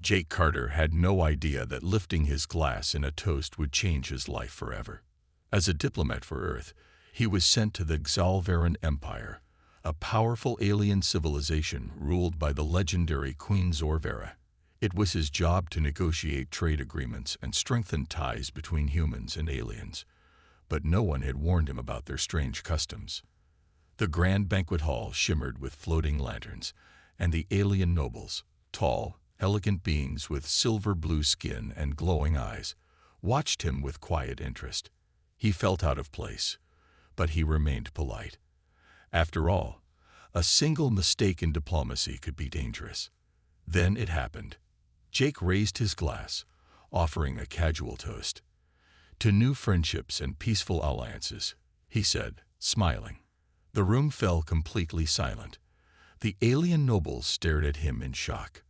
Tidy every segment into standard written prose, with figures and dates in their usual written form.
Jake Carter had no idea that lifting his glass in a toast would change his life forever. As a diplomat for Earth, he was sent to the Xalvaran Empire, a powerful alien civilization ruled by the legendary Queen Zorvera. It was his job to negotiate trade agreements and strengthen ties between humans and aliens. But no one had warned him about their strange customs. The grand banquet hall shimmered with floating lanterns, and the alien nobles, tall, elegant beings with silver-blue skin and glowing eyes, watched him with quiet interest. He felt out of place, but he remained polite. After all, a single mistake in diplomacy could be dangerous. Then it happened. Jake raised his glass, offering a casual toast. "To new friendships and peaceful alliances," he said, smiling. The room fell completely silent. The alien nobles stared at him in shock.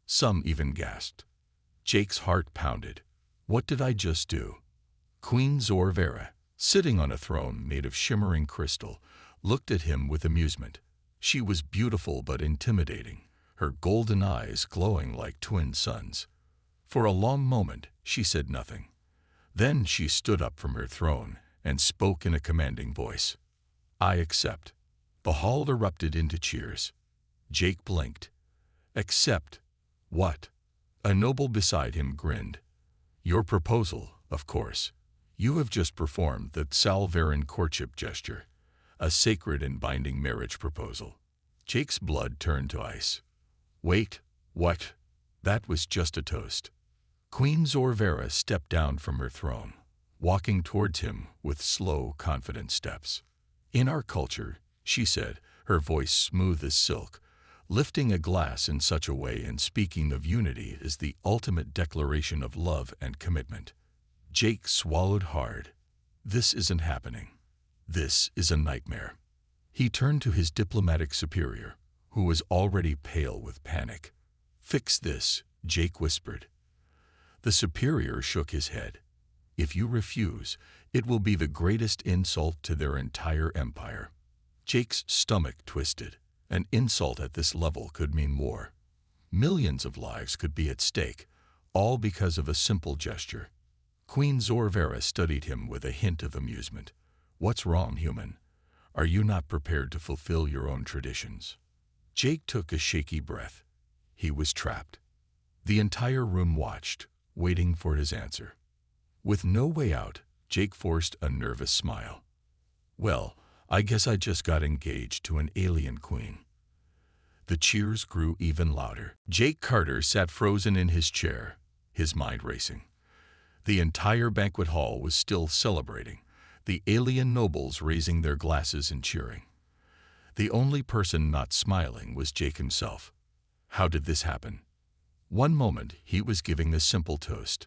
Some even gasped. Jake's heart pounded. What did I just do? Queen Zorvera, sitting on a throne made of shimmering crystal, looked at him with amusement. She was beautiful but intimidating, her golden eyes glowing like twin suns. For a long moment, she said nothing. Then she stood up from her throne and spoke in a commanding voice. "I accept." The hall erupted into cheers. Jake blinked. "Accept? What?" A noble beside him grinned. "Your proposal, of course. You have just performed the Xalvaran courtship gesture, a sacred and binding marriage proposal." Jake's blood turned to ice. "Wait, what?" That was just a toast. Queen Zorvera stepped down from her throne, walking towards him with slow, confident steps. "In our culture," she said, her voice smooth as silk, lifting a glass in such a way and speaking of unity is the ultimate declaration of love and commitment. Jake swallowed hard. This isn't happening. This is a nightmare. He turned to his diplomatic superior, who was already pale with panic. "Fix this," Jake whispered. The superior shook his head. "If you refuse, it will be the greatest insult to their entire empire." Jake's stomach twisted. An insult at this level could mean war. Millions of lives could be at stake, all because of a simple gesture. Queen Zorvera studied him with a hint of amusement. "What's wrong, human? Are you not prepared to fulfill your own traditions?" Jake took a shaky breath. He was trapped. The entire room watched, waiting for his answer. With no way out, Jake forced a nervous smile. "Well, I guess I just got engaged to an alien queen." The cheers grew even louder. Jake Carter sat frozen in his chair, his mind racing. The entire banquet hall was still celebrating, the alien nobles raising their glasses and cheering. The only person not smiling was Jake himself. How did this happen? One moment, he was giving a simple toast.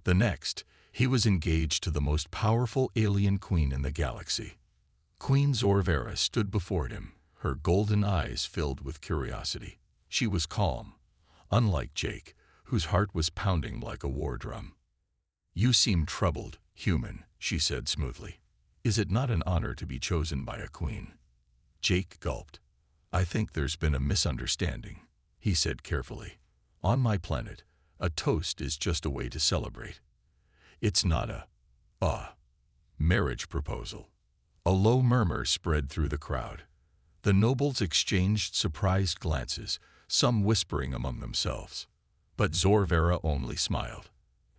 The next, he was engaged to the most powerful alien queen in the galaxy. Queen Zorvera stood before him, her golden eyes filled with curiosity. She was calm, unlike Jake, whose heart was pounding like a war drum. "You seem troubled, human," she said smoothly. "Is it not an honor to be chosen by a queen?" Jake gulped. "I think there's been a misunderstanding," he said carefully. "On my planet, a toast is just a way to celebrate. It's not a marriage proposal." A low murmur spread through the crowd. The nobles exchanged surprised glances, some whispering among themselves. But Zorvera only smiled.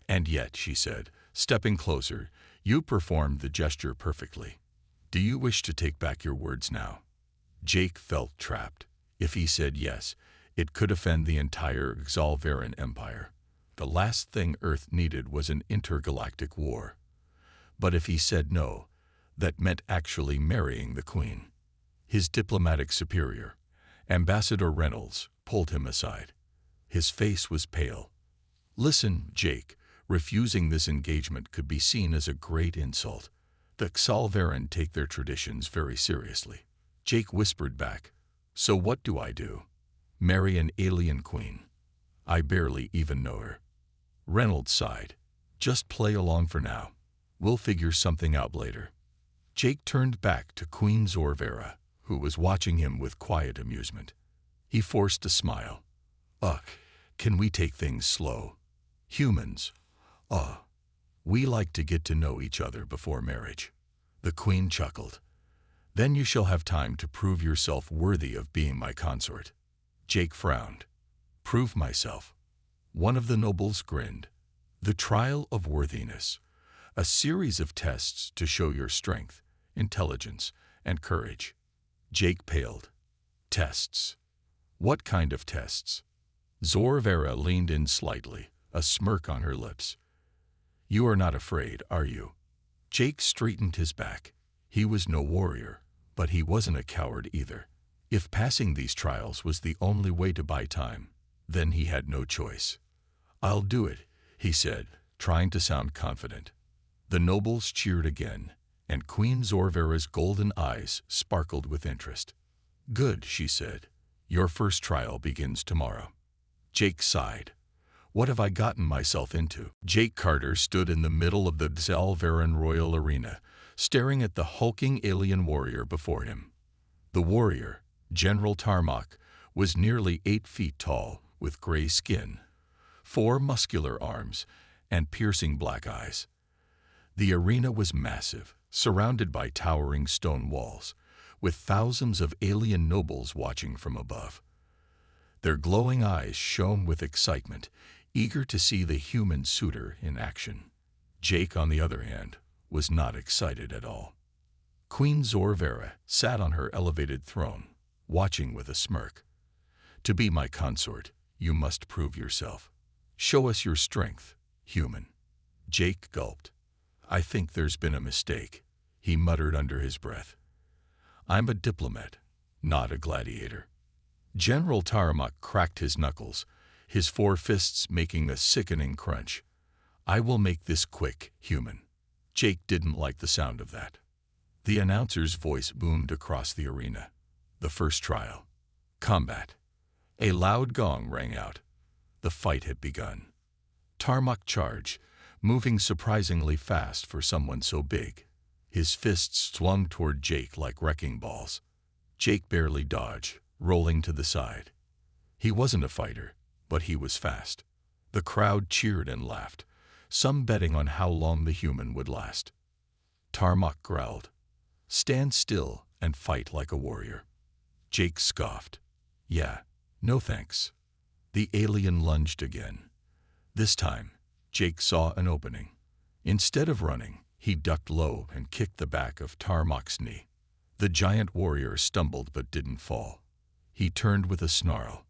"And yet," she said, stepping closer, "you performed the gesture perfectly. Do you wish to take back your words now?" Jake felt trapped. If he said yes, it could offend the entire Xalvaran Empire. The last thing Earth needed was an intergalactic war. But if he said no, that meant actually marrying the queen. His diplomatic superior, Ambassador Reynolds, pulled him aside. His face was pale. "Listen, Jake, refusing this engagement could be seen as a great insult. The Xalvaran take their traditions very seriously." Jake whispered back, "So what do I do? Marry an alien queen? I barely even know her." Reynolds sighed. "Just play along for now. We'll figure something out later." Jake turned back to Queen Zorvera, who was watching him with quiet amusement. He forced a smile. "Ugh, Can we take things slow? Humans, we like to get to know each other before marriage." The queen chuckled. "Then you shall have time to prove yourself worthy of being my consort." Jake frowned. "Prove myself?" One of the nobles grinned. "The trial of worthiness. A series of tests to show your strength, intelligence, and courage." Jake paled. "Tests? What kind of tests?" Zorvera leaned in slightly, a smirk on her lips. "You are not afraid, are you?" Jake straightened his back. He was no warrior, but he wasn't a coward either. If passing these trials was the only way to buy time, then he had no choice. "I'll do it," he said, trying to sound confident. The nobles cheered again, and Queen Zorvera's golden eyes sparkled with interest. "Good," she said. "Your first trial begins tomorrow." Jake sighed. "What have I gotten myself into?" Jake Carter stood in the middle of the Zalvaran Royal Arena, staring at the hulking alien warrior before him. The warrior, General Tarmok, was nearly 8 feet tall, with gray skin, 4 muscular arms, and piercing black eyes. The arena was massive, surrounded by towering stone walls, with thousands of alien nobles watching from above. Their glowing eyes shone with excitement, eager to see the human suitor in action. Jake, on the other hand, was not excited at all. Queen Zorvera sat on her elevated throne, watching with a smirk. "To be my consort, you must prove yourself. Show us your strength, human." Jake gulped. "I think there's been a mistake," he muttered under his breath. "I'm a diplomat, not a gladiator." General Tarmok cracked his knuckles, his 4 fists making a sickening crunch. "I will make this quick, human." Jake didn't like the sound of that. The announcer's voice boomed across the arena. The first trial. Combat. A loud gong rang out. The fight had begun. Tarmok charged, moving surprisingly fast for someone so big. His fists swung toward Jake like wrecking balls. Jake barely dodged, rolling to the side. He wasn't a fighter, but he was fast. The crowd cheered and laughed, some betting on how long the human would last. Tarmok growled, "Stand still and fight like a warrior." Jake scoffed. "Yeah, no thanks." The alien lunged again. This time, Jake saw an opening. Instead of running, he ducked low and kicked the back of Tarmok's knee. The giant warrior stumbled but didn't fall. He turned with a snarl.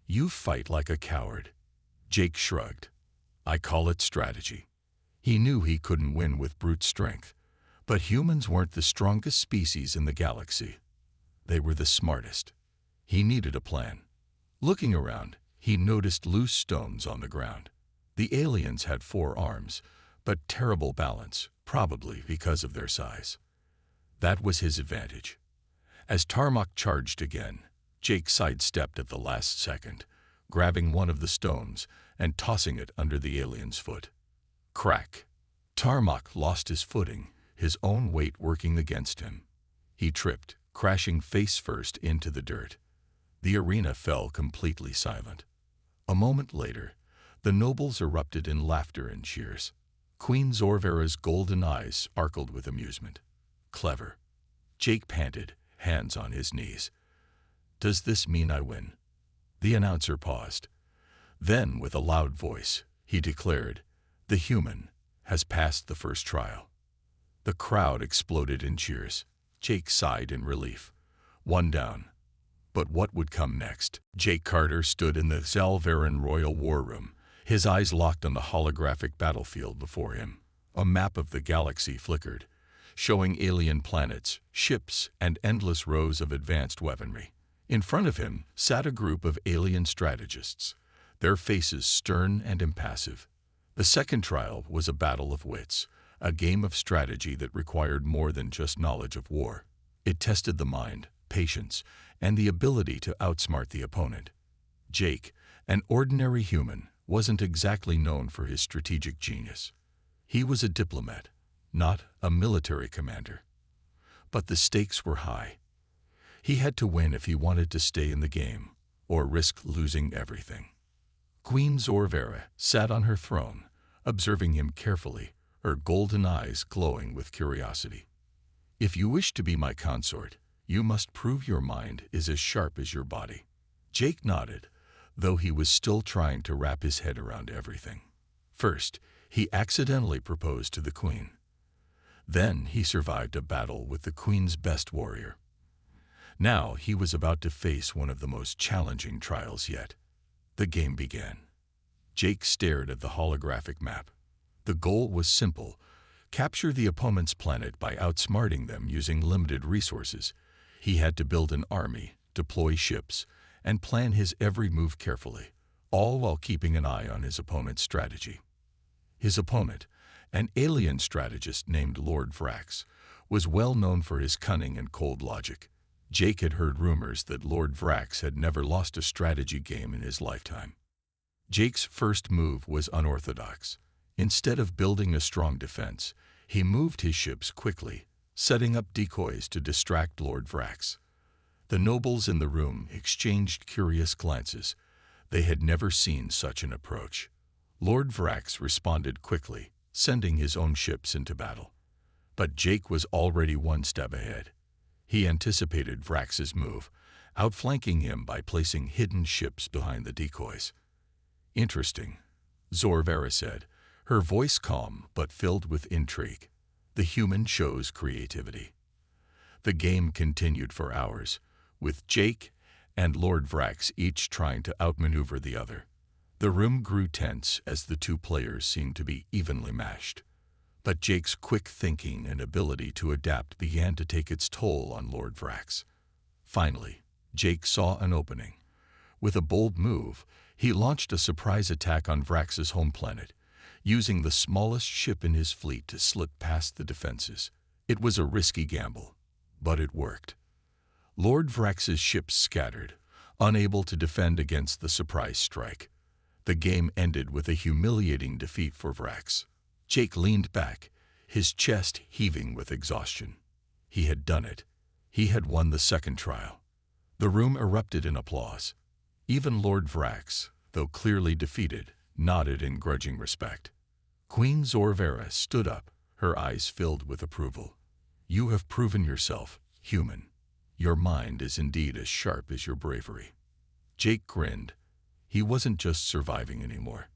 "You fight like a coward." Jake shrugged. "I call it strategy." He knew he couldn't win with brute strength, but humans weren't the strongest species in the galaxy. They were the smartest. He needed a plan. Looking around, he noticed loose stones on the ground. The aliens had 4 arms, but terrible balance, probably because of their size. That was his advantage. As Tarmok charged again, Jake sidestepped at the last second, grabbing one of the stones and tossing it under the alien's foot. Crack! Tarmok lost his footing, his own weight working against him. He tripped, crashing face first into the dirt. The arena fell completely silent. A moment later, the nobles erupted in laughter and cheers. Queen Zorvera's golden eyes sparkled with amusement. "Clever." Jake panted, hands on his knees. "Does this mean I win?" The announcer paused. Then, with a loud voice, he declared, "The human has passed the first trial." The crowd exploded in cheers. Jake sighed in relief. 1 down. But what would come next? Jake Carter stood in the Zalvaran Royal War Room, his eyes locked on the holographic battlefield before him. A map of the galaxy flickered, showing alien planets, ships, and endless rows of advanced weaponry. In front of him sat a group of alien strategists, their faces stern and impassive. The second trial was a battle of wits, a game of strategy that required more than just knowledge of war. It tested the mind, patience, and the ability to outsmart the opponent. Jake, an ordinary human, wasn't exactly known for his strategic genius. He was a diplomat, not a military commander. But the stakes were high. He had to win if he wanted to stay in the game, or risk losing everything. Queen Zorvera sat on her throne, observing him carefully, her golden eyes glowing with curiosity. "If you wish to be my consort, you must prove your mind is as sharp as your body." Jake nodded, though he was still trying to wrap his head around everything. First, he accidentally proposed to the queen. Then he survived a battle with the queen's best warrior. Now he was about to face one of the most challenging trials yet. The game began. Jake stared at the holographic map. The goal was simple: capture the opponent's planet by outsmarting them using limited resources. He had to build an army, deploy ships, and plan his every move carefully, all while keeping an eye on his opponent's strategy. His opponent, an alien strategist named Lord Vrax, was well known for his cunning and cold logic. Jake had heard rumors that Lord Vrax had never lost a strategy game in his lifetime. Jake's first move was unorthodox. Instead of building a strong defense, he moved his ships quickly, setting up decoys to distract Lord Vrax. The nobles in the room exchanged curious glances. They had never seen such an approach. Lord Vrax responded quickly, sending his own ships into battle. But Jake was already one step ahead. He anticipated Vrax's move, outflanking him by placing hidden ships behind the decoys. "Interesting," Zorvera said, her voice calm but filled with intrigue. The human chose creativity. The game continued for hours, with Jake and Lord Vrax each trying to outmaneuver the other. The room grew tense as the two players seemed to be evenly matched. But Jake's quick thinking and ability to adapt began to take its toll on Lord Vrax. Finally, Jake saw an opening. With a bold move, he launched a surprise attack on Vrax's home planet, using the smallest ship in his fleet to slip past the defenses. It was a risky gamble, but it worked. Lord Vrax's ships scattered, unable to defend against the surprise strike. The game ended with a humiliating defeat for Vrax. Jake leaned back, his chest heaving with exhaustion. He had done it. He had won the second trial. The room erupted in applause. Even Lord Vrax, though clearly defeated, nodded in grudging respect. Queen Zorvera stood up, her eyes filled with approval. "You have proven yourself, human. Your mind is indeed as sharp as your bravery." Jake grinned. He wasn't just surviving anymore.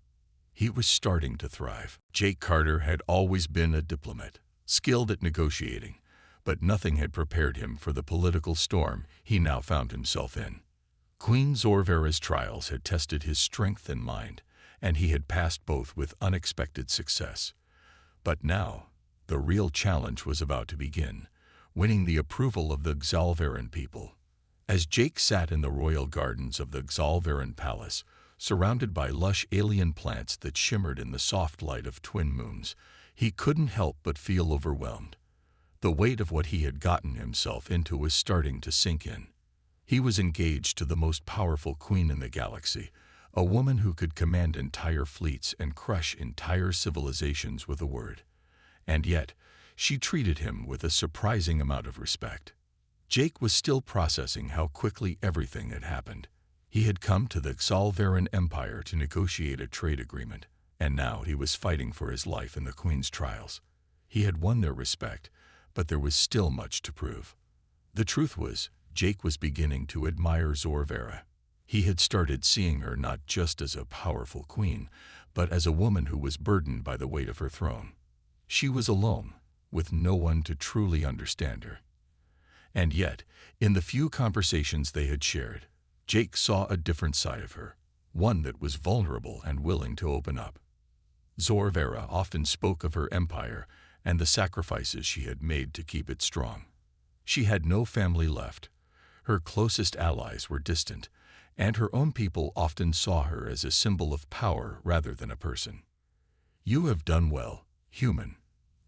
He was starting to thrive. Jake Carter had always been a diplomat, skilled at negotiating, but nothing had prepared him for the political storm he now found himself in. Queen Zorvera's trials had tested his strength and mind, and he had passed both with unexpected success. But now, the real challenge was about to begin, winning the approval of the Xalvaran people. As Jake sat in the royal gardens of the Xalvaran palace, surrounded by lush alien plants that shimmered in the soft light of twin moons, he couldn't help but feel overwhelmed. The weight of what he had gotten himself into was starting to sink in. He was engaged to the most powerful queen in the galaxy, a woman who could command entire fleets and crush entire civilizations with a word. And yet, she treated him with a surprising amount of respect. Jake was still processing how quickly everything had happened. He had come to the Xalvaran Empire to negotiate a trade agreement, and now he was fighting for his life in the Queen's trials. He had won their respect, but there was still much to prove. The truth was, Jake was beginning to admire Zorvera. He had started seeing her not just as a powerful queen, but as a woman who was burdened by the weight of her throne. She was alone, with no one to truly understand her. And yet, in the few conversations they had shared, Jake saw a different side of her, one that was vulnerable and willing to open up. Zorvera often spoke of her empire and the sacrifices she had made to keep it strong. She had no family left. Her closest allies were distant, and her own people often saw her as a symbol of power rather than a person. "You have done well, human,"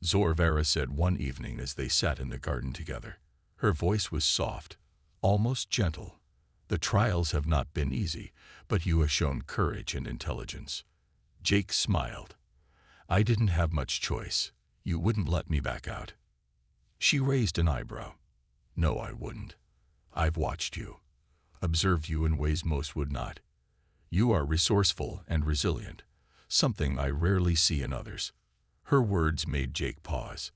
Zorvera said one evening as they sat in the garden together. Her voice was soft, almost gentle. "The trials have not been easy, but you have shown courage and intelligence." Jake smiled. "I didn't have much choice. You wouldn't let me back out." She raised an eyebrow. "No, I wouldn't. I've watched you, observed you in ways most would not. You are resourceful and resilient, something I rarely see in others." Her words made Jake pause.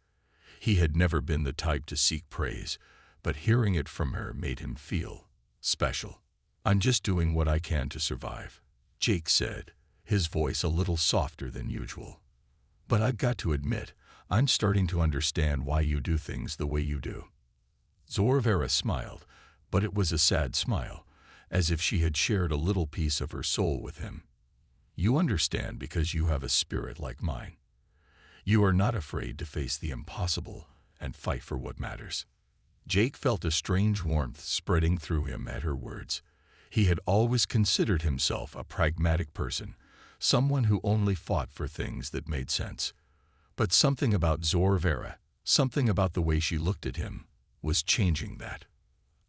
He had never been the type to seek praise, but hearing it from her made him feel special. "I'm just doing what I can to survive," Jake said, his voice a little softer than usual. "But I've got to admit, I'm starting to understand why you do things the way you do." Zorvera smiled, but it was a sad smile, as if she had shared a little piece of her soul with him. "You understand because you have a spirit like mine. You are not afraid to face the impossible and fight for what matters." Jake felt a strange warmth spreading through him at her words. He had always considered himself a pragmatic person, someone who only fought for things that made sense. But something about Zorvera, something about the way she looked at him, was changing that.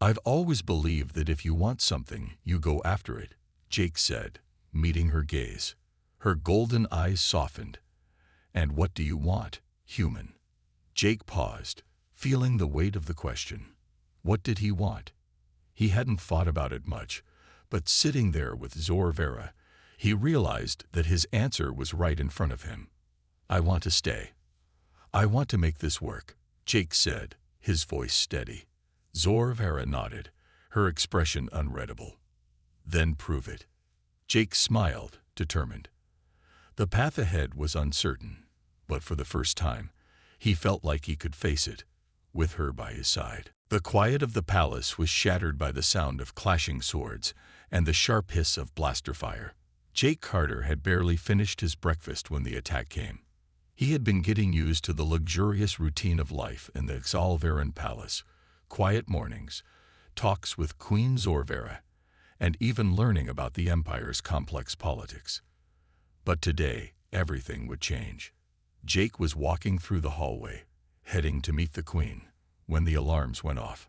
"I've always believed that if you want something, you go after it," Jake said, meeting her gaze. Her golden eyes softened. "And what do you want, human?" Jake paused, feeling the weight of the question. What did he want? He hadn't thought about it much, but sitting there with Zorvera, he realized that his answer was right in front of him. "I want to stay. I want to make this work," Jake said, his voice steady. Zorvera nodded, her expression unreadable. "Then prove it." Jake smiled, determined. The path ahead was uncertain, but for the first time, he felt like he could face it, with her by his side. The quiet of the palace was shattered by the sound of clashing swords and the sharp hiss of blaster fire. Jake Carter had barely finished his breakfast when the attack came. He had been getting used to the luxurious routine of life in the Xalvaran Palace, quiet mornings, talks with Queen Zorvera, and even learning about the Empire's complex politics. But today, everything would change. Jake was walking through the hallway, heading to meet the Queen, when the alarms went off.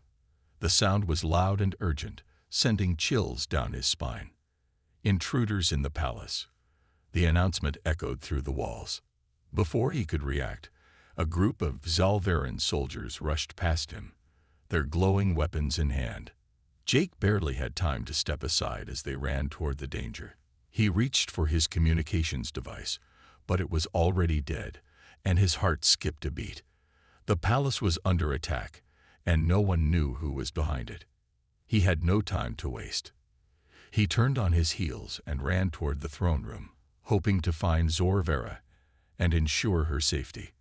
The sound was loud and urgent, sending chills down his spine. "Intruders in the palace." The announcement echoed through the walls. Before he could react, a group of Xalvaran soldiers rushed past him, their glowing weapons in hand. Jake barely had time to step aside as they ran toward the danger. He reached for his communications device, but it was already dead, and his heart skipped a beat. The palace was under attack, and no one knew who was behind it. He had no time to waste. He turned on his heels and ran toward the throne room, hoping to find Zorvera and ensure her safety.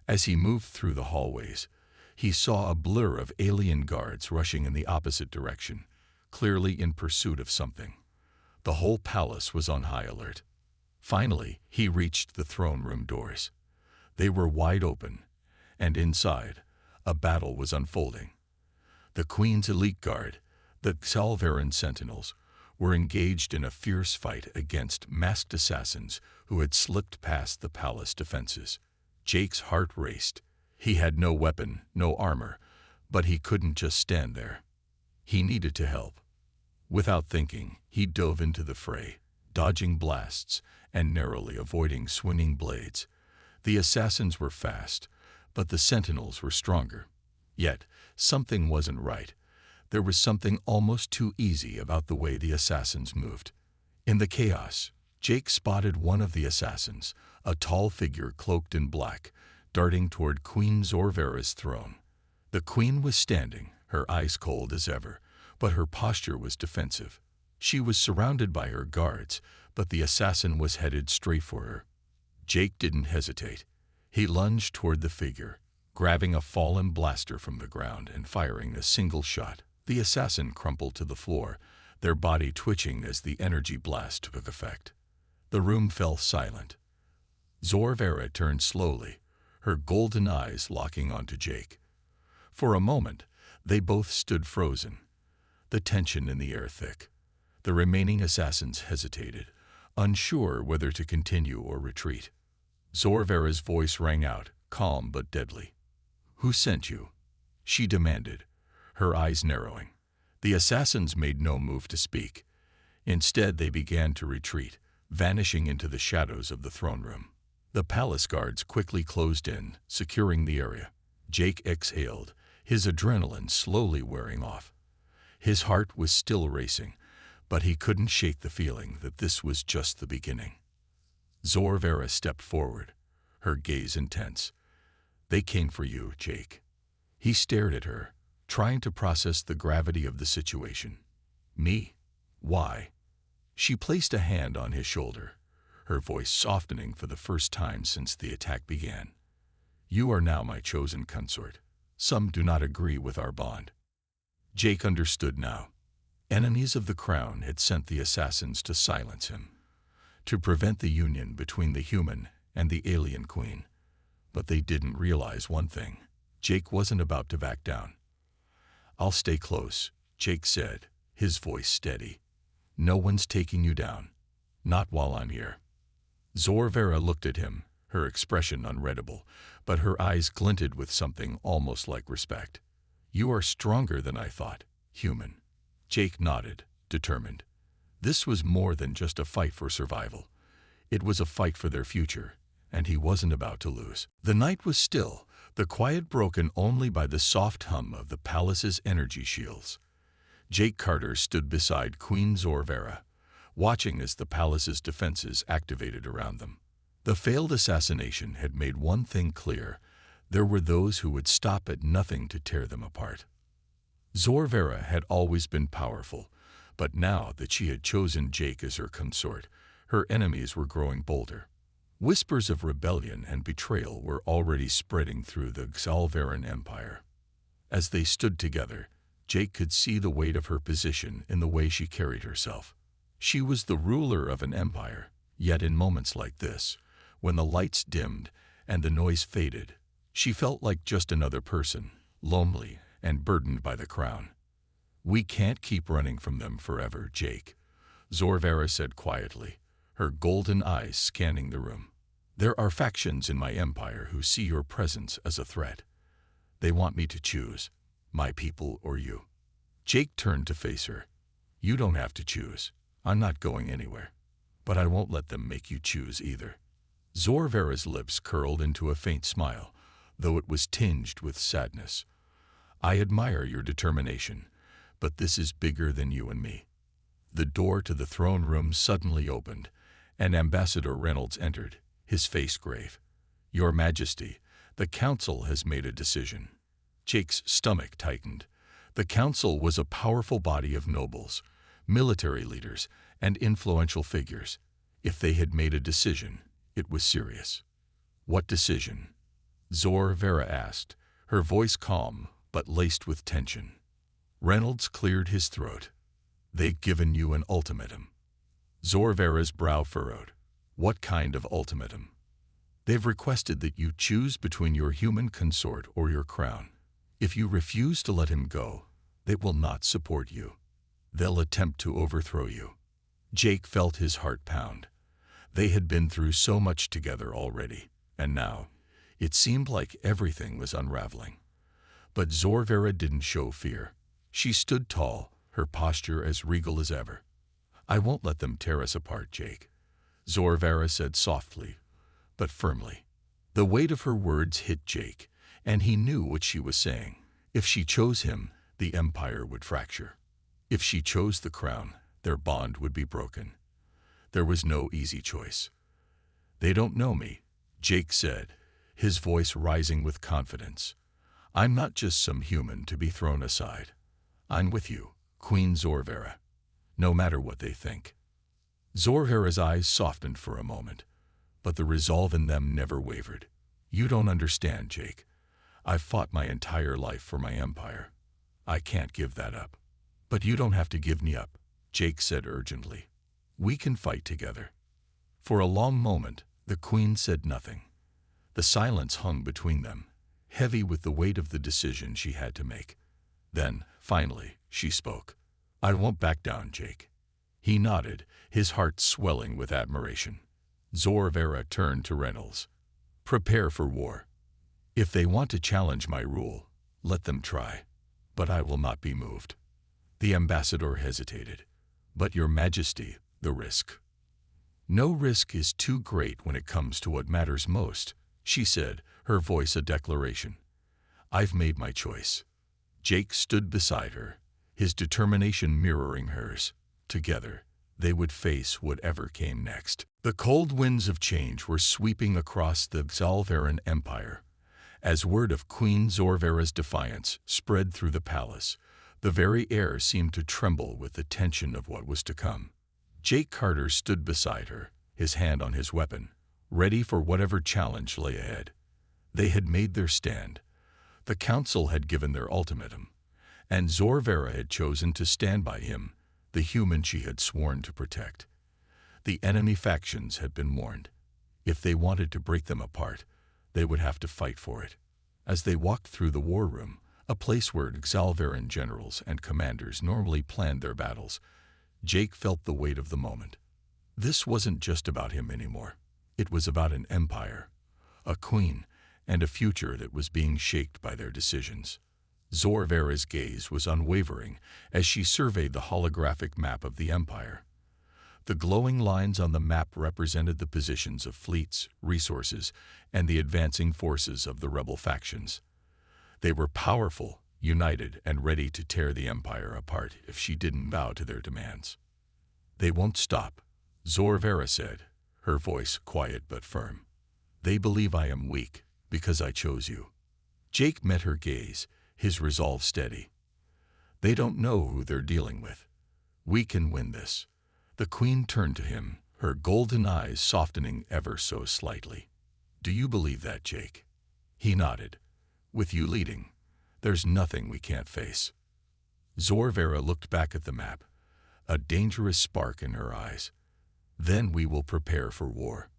As he moved through the hallways, he saw a blur of alien guards rushing in the opposite direction, clearly in pursuit of something. The whole palace was on high alert. Finally, he reached the throne room doors. They were wide open, and inside, a battle was unfolding. The Queen's elite guard, the Xalvaran Sentinels, were engaged in a fierce fight against masked assassins who had slipped past the palace defenses. Jake's heart raced. He had no weapon, no armor, but he couldn't just stand there. He needed to help. Without thinking, he dove into the fray, dodging blasts and narrowly avoiding swinging blades. The assassins were fast, but the sentinels were stronger. Yet, something wasn't right. There was something almost too easy about the way the assassins moved. In the chaos, Jake spotted one of the assassins, a tall figure cloaked in black, darting toward Queen Zorvera's throne. The Queen was standing, her eyes cold as ever, but her posture was defensive. She was surrounded by her guards, but the assassin was headed straight for her. Jake didn't hesitate. He lunged toward the figure, grabbing a fallen blaster from the ground and firing a single shot. The assassin crumpled to the floor, their body twitching as the energy blast took effect. The room fell silent. Zorvera turned slowly, her golden eyes locking onto Jake. For a moment, they both stood frozen, the tension in the air thick. The remaining assassins hesitated, unsure whether to continue or retreat. Zorvera's voice rang out, calm but deadly. "Who sent you?" she demanded, her eyes narrowing. The assassins made no move to speak. Instead, they began to retreat, vanishing into the shadows of the throne room. The palace guards quickly closed in, securing the area. Jake exhaled, his adrenaline slowly wearing off. His heart was still racing, But he couldn't shake the feeling that this was just the beginning. Zorvera stepped forward, her gaze intense. "They came for you, Jake." He stared at her, trying to process the gravity of the situation. "Me? Why?" She placed a hand on his shoulder, her voice softening for the first time since the attack began. "You are now my chosen consort. Some do not agree with our bond." Jake understood now. Enemies of the crown had sent the assassins to silence him, to prevent the union between the human and the alien queen. But they didn't realize one thing. Jake wasn't about to back down. "I'll stay close," Jake said, his voice steady. "No one's taking you down. Not while I'm here." Zorvera looked at him, her expression unreadable, but her eyes glinted with something almost like respect. "You are stronger than I thought, human." Jake nodded, determined. This was more than just a fight for survival. It was a fight for their future, and he wasn't about to lose. The night was still, the quiet broken only by the soft hum of the palace's energy shields. Jake Carter stood beside Queen Zorvera, watching as the palace's defenses activated around them. The failed assassination had made one thing clear: there were those who would stop at nothing to tear them apart. Zorvera had always been powerful, but now that she had chosen Jake as her consort, her enemies were growing bolder. Whispers of rebellion and betrayal were already spreading through the Xalvaran Empire. As they stood together, Jake could see the weight of her position in the way she carried herself. She was the ruler of an empire, yet in moments like this, when the lights dimmed and the noise faded, she felt like just another person, lonely and burdened by the crown. "We can't keep running from them forever, Jake," Zorvera said quietly, her golden eyes scanning the room. "There are factions in my empire who see your presence as a threat. They want me to choose, my people or you." Jake turned to face her. "You don't have to choose. I'm not going anywhere. But I won't let them make you choose either." Zorvera's lips curled into a faint smile, though it was tinged with sadness. "I admire your determination, but this is bigger than you and me." The door to the throne room suddenly opened, and Ambassador Reynolds entered, his face grave. "Your Majesty, the council has made a decision." Jake's stomach tightened. The council was a powerful body of nobles, military leaders, and influential figures. If they had made a decision, it was serious. "What decision?" Zorvera asked, her voice calm but laced with tension. Reynolds cleared his throat. "They've given you an ultimatum." Zorvera's brow furrowed. "What kind of ultimatum?" "They've requested that you choose between your human consort or your crown. If you refuse to let him go, they will not support you. They'll attempt to overthrow you." Jake felt his heart pound. They had been through so much together already, and now it seemed like everything was unraveling. But Zorvera didn't show fear. She stood tall, her posture as regal as ever. "I won't let them tear us apart, Jake," Zorvera said softly, but firmly. The weight of her words hit Jake, and he knew what she was saying. If she chose him, the empire would fracture. If she chose the crown, their bond would be broken. There was no easy choice. "They don't know me," Jake said, his voice rising with confidence. "I'm not just some human to be thrown aside. I'm with you, Queen Zorvera, no matter what they think." Zorvera's eyes softened for a moment, but the resolve in them never wavered. "You don't understand, Jake. I've fought my entire life for my empire. I can't give that up." "But you don't have to give me up," Jake said urgently. "We can fight together." For a long moment, the Queen said nothing. The silence hung between them, heavy with the weight of the decision she had to make. Then, finally, she spoke. "I won't back down, Jake." He nodded, his heart swelling with admiration. Zorvera turned to Reynolds. "Prepare for war. If they want to challenge my rule, let them try. But I will not be moved." The ambassador hesitated. "But Your Majesty, the risk." "No risk is too great when it comes to what matters most," she said, her voice a declaration. "I've made my choice." Jake stood beside her, his determination mirroring hers. together, they would face whatever came next. The cold winds of change were sweeping across the Xalvaran Empire. As word of Queen Zorvera's defiance spread through the palace, the very air seemed to tremble with the tension of what was to come. Jake Carter stood beside her, his hand on his weapon, ready for whatever challenge lay ahead. They had made their stand. The council had given their ultimatum, and Zorvera had chosen to stand by him, the human she had sworn to protect. The enemy factions had been warned. If they wanted to break them apart, they would have to fight for it. As they walked through the war room, a place where Xalvaran generals and commanders normally planned their battles, Jake felt the weight of the moment. This wasn't just about him anymore. It was about an empire, a queen, and a future that was being shaped by their decisions. Zorvera's gaze was unwavering as she surveyed the holographic map of the empire. The glowing lines on the map represented the positions of fleets, resources, and the advancing forces of the rebel factions. They were powerful, united, and ready to tear the empire apart if she didn't bow to their demands. "They won't stop," Zorvera said, her voice quiet but firm. "They believe I am weak because I chose you." Jake met her gaze, his resolve steady. "They don't know who they're dealing with. We can win this." The queen turned to him, her golden eyes softening ever so slightly. "Do you believe that, Jake?" He nodded. "With you leading, there's nothing we can't face." Zorvera looked back at the map, a dangerous spark in her eyes. "Then we will prepare for war."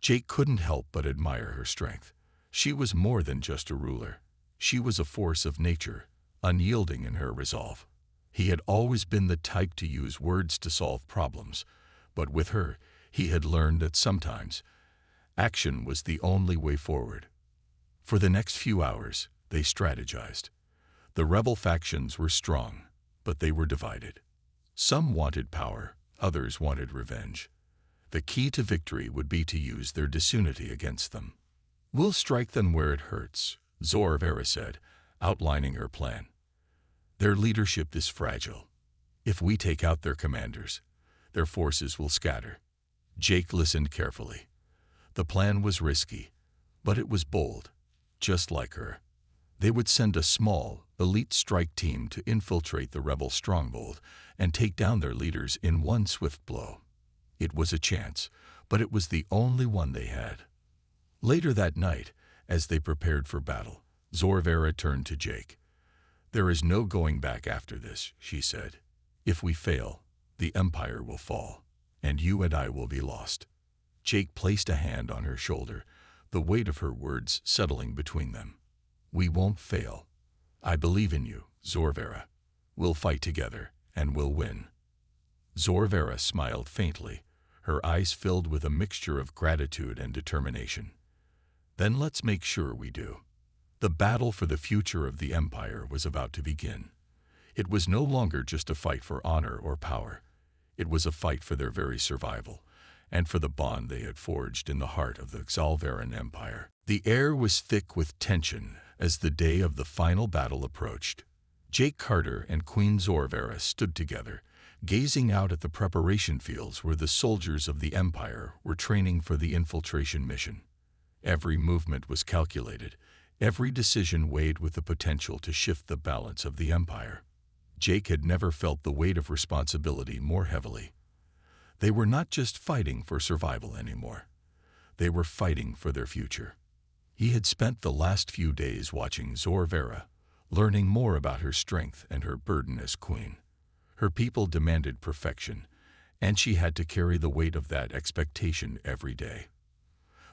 Jake couldn't help but admire her strength. She was more than just a ruler. She was a force of nature, unyielding in her resolve. He had always been the type to use words to solve problems, but with her, he had learned that sometimes action was the only way forward. For the next few hours, they strategized. The rebel factions were strong, but they were divided. Some wanted power, others wanted revenge. The key to victory would be to use their disunity against them. "We'll strike them where it hurts," Zorvera said, outlining her plan. "Their leadership is fragile. If we take out their commanders, their forces will scatter." Jake listened carefully. The plan was risky, but it was bold, just like her. They would send a small, elite strike team to infiltrate the rebel stronghold and take down their leaders in one swift blow. It was a chance, but it was the only one they had. Later that night, as they prepared for battle, Zorvera turned to Jake. "There is no going back after this," she said. "If we fail, the empire will fall, and you and I will be lost." Jake placed a hand on her shoulder, the weight of her words settling between them. "We won't fail. I believe in you, Zorvera. We'll fight together, and we'll win." Zorvera smiled faintly, her eyes filled with a mixture of gratitude and determination. "Then let's make sure we do." The battle for the future of the empire was about to begin. It was no longer just a fight for honor or power. It was a fight for their very survival, and for the bond they had forged in the heart of the Xalvaran Empire. The air was thick with tension as the day of the final battle approached. Jake Carter and Queen Zorvera stood together, gazing out at the preparation fields where the soldiers of the Empire were training for the infiltration mission. Every movement was calculated, every decision weighed with the potential to shift the balance of the Empire. Jake had never felt the weight of responsibility more heavily. They were not just fighting for survival anymore. They were fighting for their future. He had spent the last few days watching Zorvera, learning more about her strength and her burden as queen. Her people demanded perfection, and she had to carry the weight of that expectation every day.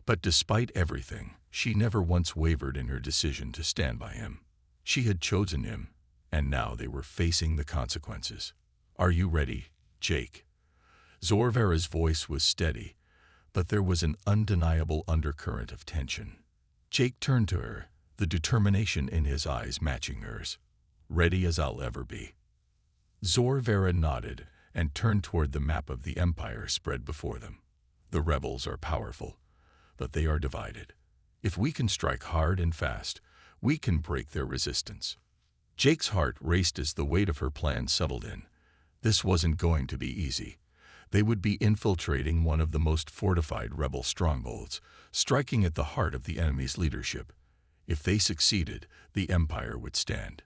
But despite everything, she never once wavered in her decision to stand by him. She had chosen him, and now they were facing the consequences. "Are you ready, Jake?" Zorvera's voice was steady, but there was an undeniable undercurrent of tension. Jake turned to her, the determination in his eyes matching hers. "Ready as I'll ever be." Zorvera nodded and turned toward the map of the Empire spread before them. "The rebels are powerful, but they are divided. If we can strike hard and fast, we can break their resistance." Jake's heart raced as the weight of her plan settled in. This wasn't going to be easy. They would be infiltrating one of the most fortified rebel strongholds, striking at the heart of the enemy's leadership. If they succeeded, the Empire would stand.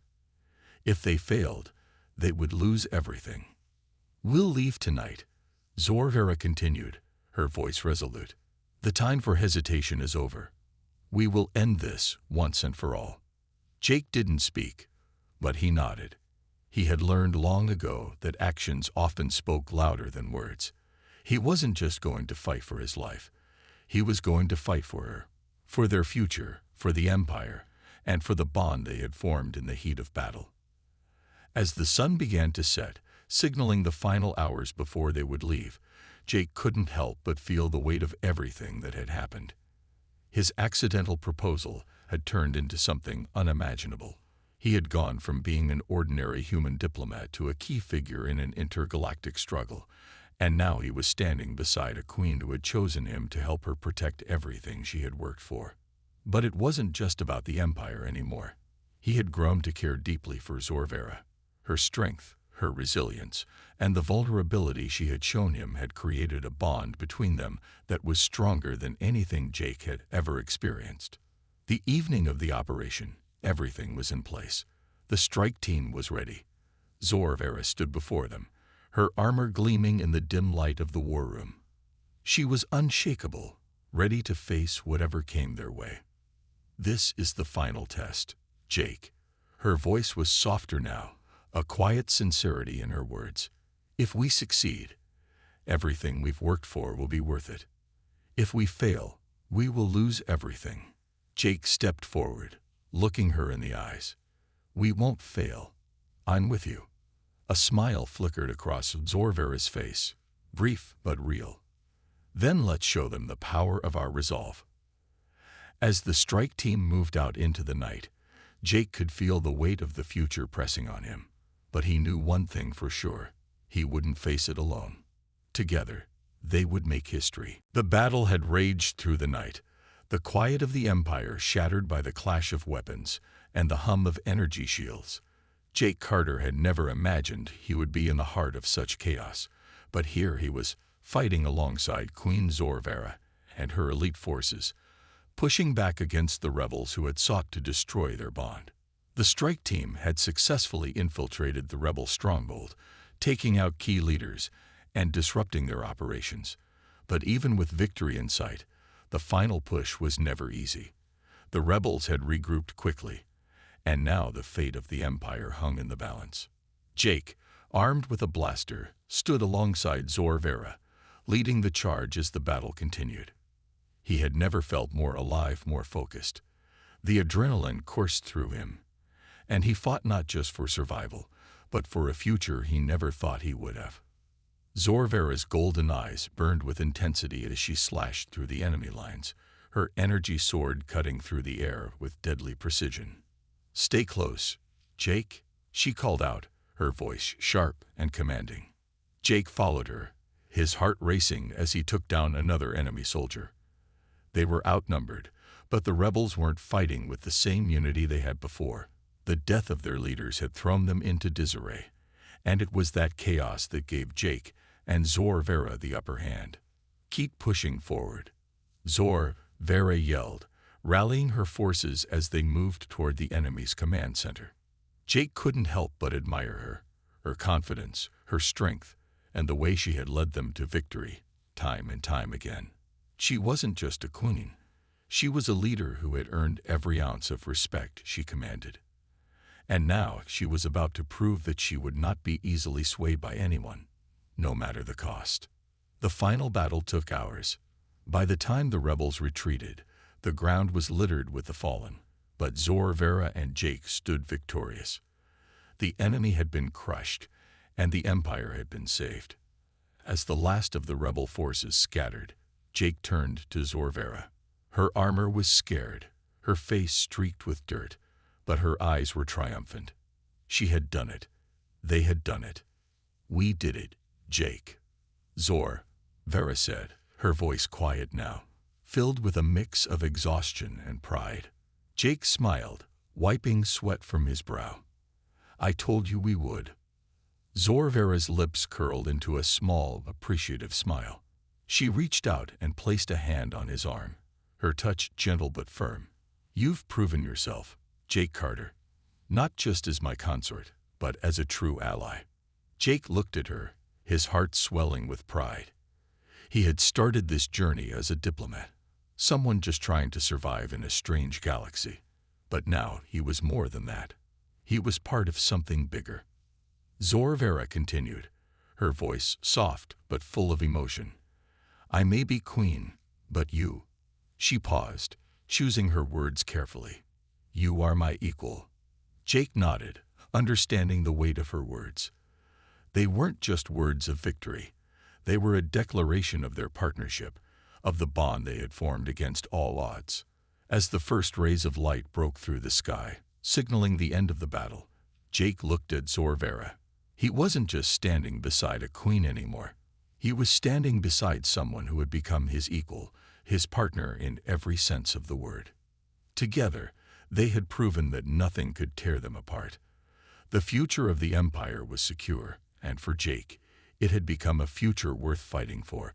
If they failed, they would lose everything. "We'll leave tonight," Zorvera continued, her voice resolute. "The time for hesitation is over. We will end this once and for all." Jake didn't speak, but he nodded. He had learned long ago that actions often spoke louder than words. He wasn't just going to fight for his life. He was going to fight for her, for their future, for the Empire, and for the bond they had formed in the heat of battle. As the sun began to set, signaling the final hours before they would leave, Jake couldn't help but feel the weight of everything that had happened. His accidental proposal had turned into something unimaginable. He had gone from being an ordinary human diplomat to a key figure in an intergalactic struggle, and now he was standing beside a queen who had chosen him to help her protect everything she had worked for. But it wasn't just about the Empire anymore. He had grown to care deeply for Zorvera. Her strength, her resilience, and the vulnerability she had shown him had created a bond between them that was stronger than anything Jake had ever experienced. The evening of the operation, everything was in place. The strike team was ready. Zorvera stood before them, her armor gleaming in the dim light of the war room. She was unshakable, ready to face whatever came their way. "This is the final test, Jake." Her voice was softer now, a quiet sincerity in her words. "If we succeed, everything we've worked for will be worth it. If we fail, we will lose everything." Jake stepped forward, looking her in the eyes. "We won't fail. I'm with you." A smile flickered across Zorvera's face, brief but real. "Then let's show them the power of our resolve." As the strike team moved out into the night, Jake could feel the weight of the future pressing on him. But he knew one thing for sure: he wouldn't face it alone. Together, they would make history. The battle had raged through the night, the quiet of the Empire shattered by the clash of weapons and the hum of energy shields. Jake Carter had never imagined he would be in the heart of such chaos, but here he was, fighting alongside Queen Zorvera and her elite forces, pushing back against the rebels who had sought to destroy their bond. The strike team had successfully infiltrated the rebel stronghold, taking out key leaders and disrupting their operations. But even with victory in sight, the final push was never easy. The rebels had regrouped quickly, and now the fate of the Empire hung in the balance. Jake, armed with a blaster, stood alongside Zorvera, leading the charge as the battle continued. He had never felt more alive, more focused. The adrenaline coursed through him, and he fought not just for survival, but for a future he never thought he would have. Zorvera's golden eyes burned with intensity as she slashed through the enemy lines, her energy sword cutting through the air with deadly precision. "Stay close, Jake," she called out, her voice sharp and commanding. Jake followed her, his heart racing as he took down another enemy soldier. They were outnumbered, but the rebels weren't fighting with the same unity they had before. The death of their leaders had thrown them into disarray, and it was that chaos that gave Jake and Zorvera the upper hand. "Keep pushing forward," Zorvera yelled, rallying her forces as they moved toward the enemy's command center. Jake couldn't help but admire her confidence, her strength, and the way she had led them to victory, time and time again. She wasn't just a queen. She was a leader who had earned every ounce of respect she commanded. And now she was about to prove that she would not be easily swayed by anyone, no matter the cost. The final battle took hours. By the time the rebels retreated, the ground was littered with the fallen, but Zorvera and Jake stood victorious. The enemy had been crushed, and the Empire had been saved. As the last of the rebel forces scattered, Jake turned to Zorvera. Her armor was scared, her face streaked with dirt, but her eyes were triumphant. She had done it. They had done it. "We did it, Jake," Zorvera said, her voice quiet now, filled with a mix of exhaustion and pride. Jake smiled, wiping sweat from his brow. "I told you we would." Zorvera's lips curled into a small, appreciative smile. She reached out and placed a hand on his arm, her touch gentle but firm. "You've proven yourself, Jake Carter, not just as my consort, but as a true ally." Jake looked at her, his heart swelling with pride. He had started this journey as a diplomat, someone just trying to survive in a strange galaxy. But now he was more than that. He was part of something bigger. Zorvera continued, her voice soft but full of emotion. "I may be queen, but you—" She paused, choosing her words carefully. "You are my equal." Jake nodded, understanding the weight of her words. They weren't just words of victory. They were a declaration of their partnership, of the bond they had formed against all odds. As the first rays of light broke through the sky, signaling the end of the battle, Jake looked at Zorvera. He wasn't just standing beside a queen anymore. He was standing beside someone who had become his equal, his partner in every sense of the word. Together, they had proven that nothing could tear them apart. The future of the Empire was secure, and for Jake, it had become a future worth fighting for.